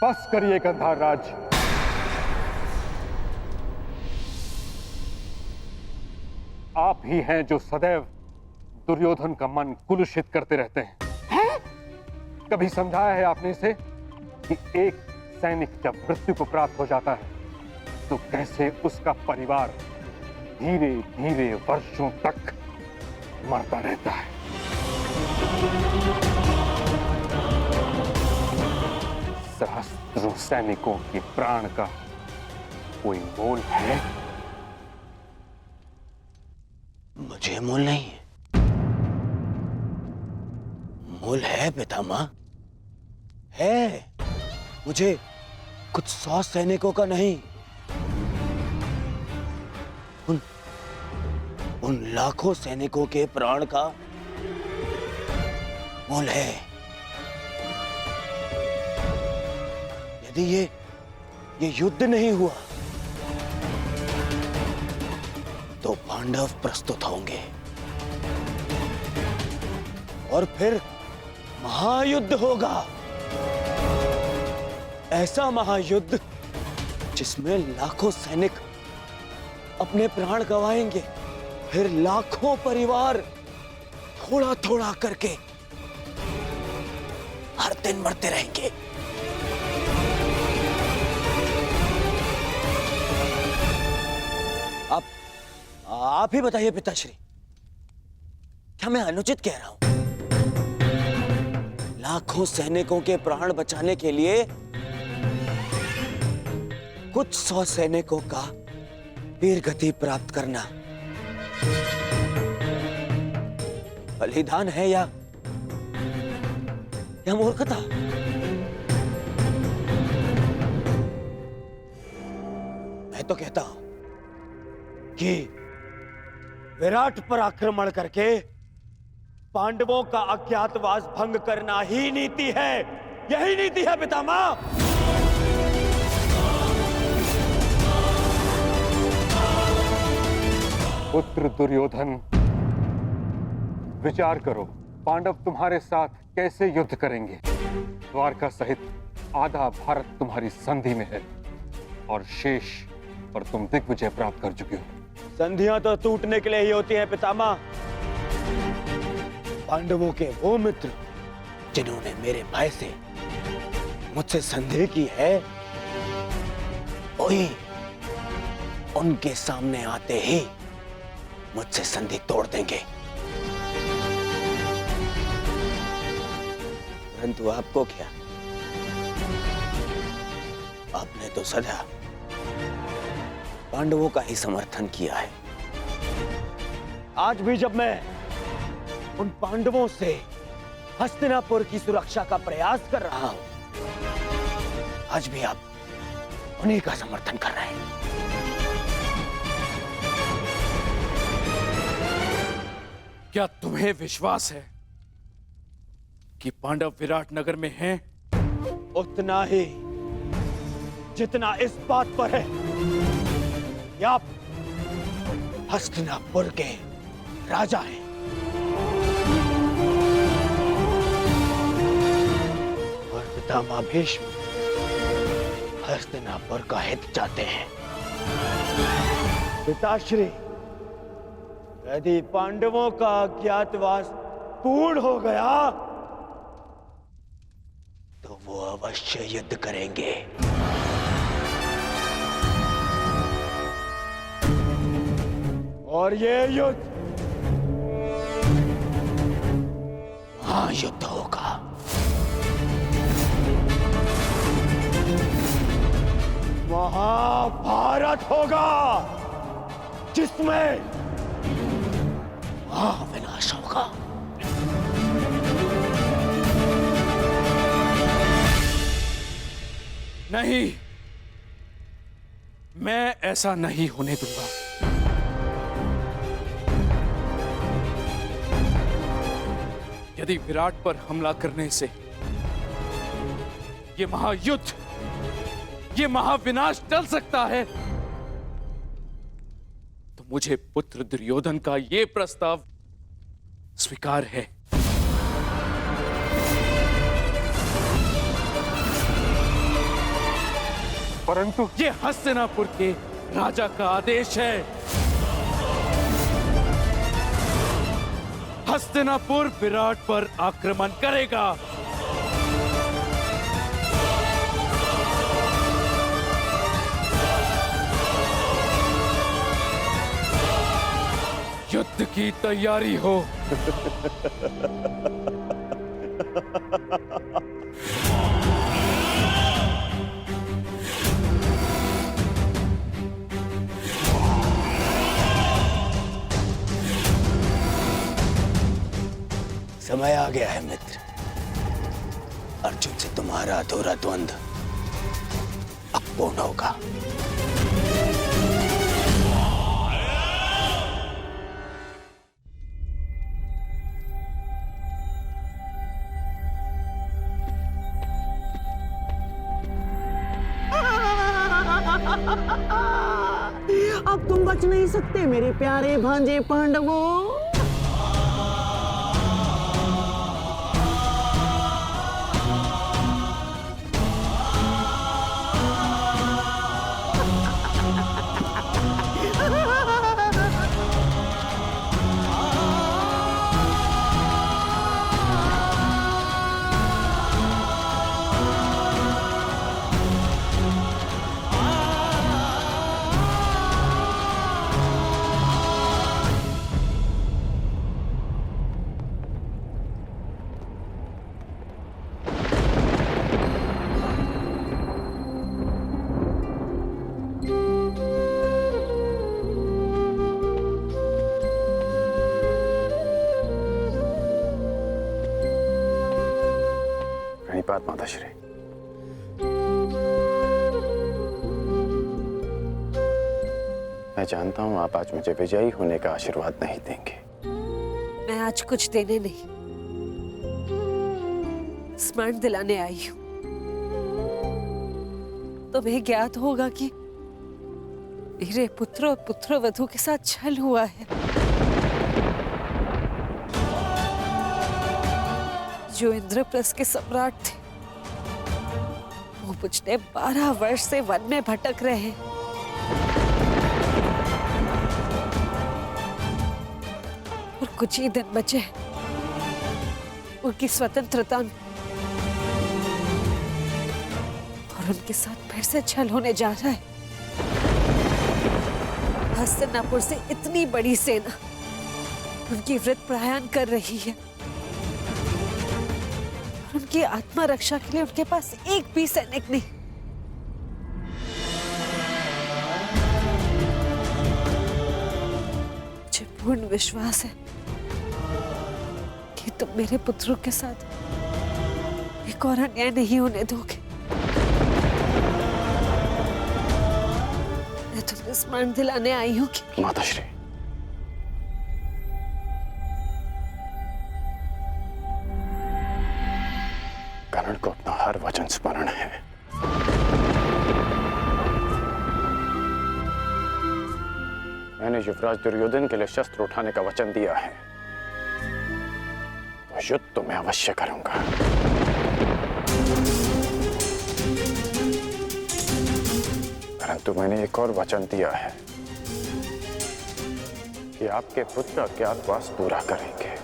बस करिए गंधार राज। आप ही हैं जो सदैव दुर्योधन का मन कुलुषित करते रहते हैं। कभी समझाया है आपने इसे कि एक सैनिक जब मृत्यु को प्राप्त हो जाता है तो कैसे उसका परिवार धीरे धीरे वर्षों तक मरता रहता है। सहस्त्रों सैनिकों के प्राण का कोई मोल है? मुझे मोल नहीं है। मोल है पितामह, है। मुझे कुछ 100 सैनिकों का नहीं, उन लाखों सैनिकों के प्राण का मोल है। यदि ये युद्ध नहीं हुआ तो पांडव प्रस्तुत होंगे और फिर महायुद्ध होगा। ऐसा महायुद्ध जिसमें लाखों सैनिक अपने प्राण गंवाएंगे, फिर लाखों परिवार थोड़ा थोड़ा करके हर दिन मरते रहेंगे। आप ही बताइए पिताश्री, क्या मैं अनुचित कह रहा हूं? लाखों सैनिकों के प्राण बचाने के लिए कुछ 100 सैनिकों का वीर गति प्राप्त करना बलिदान है या मूर्खता? मैं तो कहता हूं कि विराट पर आक्रमण करके पांडवों का अज्ञातवास भंग करना ही नीति है। यही नीति है पितामह। पुत्र दुर्योधन, विचार करो, पांडव तुम्हारे साथ कैसे युद्ध करेंगे? द्वारका सहित आधा भारत तुम्हारी संधि में है और शेष पर तुम दिग्विजय प्राप्त कर चुके हो। संधियां तो टूटने के लिए ही होती हैं पितामह। पांडवों के वो मित्र जिन्होंने मेरे भाई से मुझसे संधि की है, वही उनके सामने आते ही मुझसे संधि तोड़ देंगे। परंतु आपको क्या, आपने तो सदा पांडवों का ही समर्थन किया है। आज भी जब मैं उन पांडवों से हस्तिनापुर की सुरक्षा का प्रयास कर रहा हूं, आज भी आप उन्हीं का समर्थन कर रहे हैं। क्या तुम्हें विश्वास है कि पांडव विराट नगर में हैं? उतना ही जितना इस बात पर है कि आप हस्तिनापुर के राजा हैं। और पितामह भीष्म हस्तिनापुर का हित चाहते हैं। पिताश्री, यदि पांडवों का अज्ञातवास पूर्ण हो गया तो वो अवश्य युद्ध करेंगे। और ये युद्ध महायुद्ध होगा। महाभारत होगा जिसमें महाविनाश होगा। नहीं, मैं ऐसा नहीं होने दूंगा। यदि विराट पर हमला करने से ये महायुद्ध, ये महाविनाश टल सकता है, तो मुझे पुत्र दुर्योधन का ये प्रस्ताव स्वीकार है। परंतु ये हस्तिनापुर के राजा का आदेश है। हस्तिनापुर विराट पर आक्रमण करेगा। युद्ध की तैयारी हो। समय आ गया है मित्र। अर्जुन से तुम्हारा अधूरा द्वंद्व अब पूर्ण होगा। अब तुम बच नहीं सकते मेरे प्यारे भांजे पांडवों। बात माताश्री, मैं जानता हूं आप आज मुझे विजयी होने का आशीर्वाद नहीं देंगे। मैं आज कुछ देने नहीं, स्मरण दिलाने आई हूं। तुम्हें ज्ञात होगा कि मेरे पुत्र और पुत्रवधू के साथ छल हुआ है। जो इंद्रप्रस्थ के सम्राट थे, वो पिछले 12 वर्ष से वन में भटक रहे। और कुछ ही दिन बचे उनकी स्वतंत्रता में, और उनके साथ फिर से छल होने जा रहा है। हस्तिनापुर से इतनी बड़ी सेना उनकी वृत्त प्रयाण कर रही है। उनकी आत्मा रक्षा के लिए उनके पास एक भी सैनिक नहीं। मुझे पूर्ण विश्वास है कि तुम मेरे पुत्रों के साथ एक और अन्याय नहीं होने दोगे। मैं तुम्हें स्मरण दिलाने आई हूँ कि माताश्री, कर्ण को अपना हर वचन स्मरण है। मैंने युवराज दुर्योधन के लिए शस्त्र उठाने का वचन दिया है, तो युद्ध तो मैं अवश्य करूंगा। परंतु मैंने एक और वचन दिया है कि आपके पुत्र अज्ञातवास पूरा करेंगे,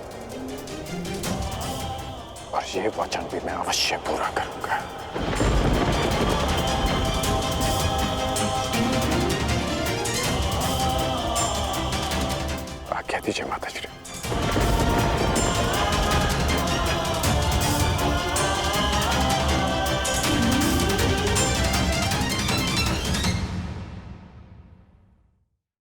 और ये वचन भी मैं अवश्य पूरा करूंगा। आज्ञा दीजिए माताश्री।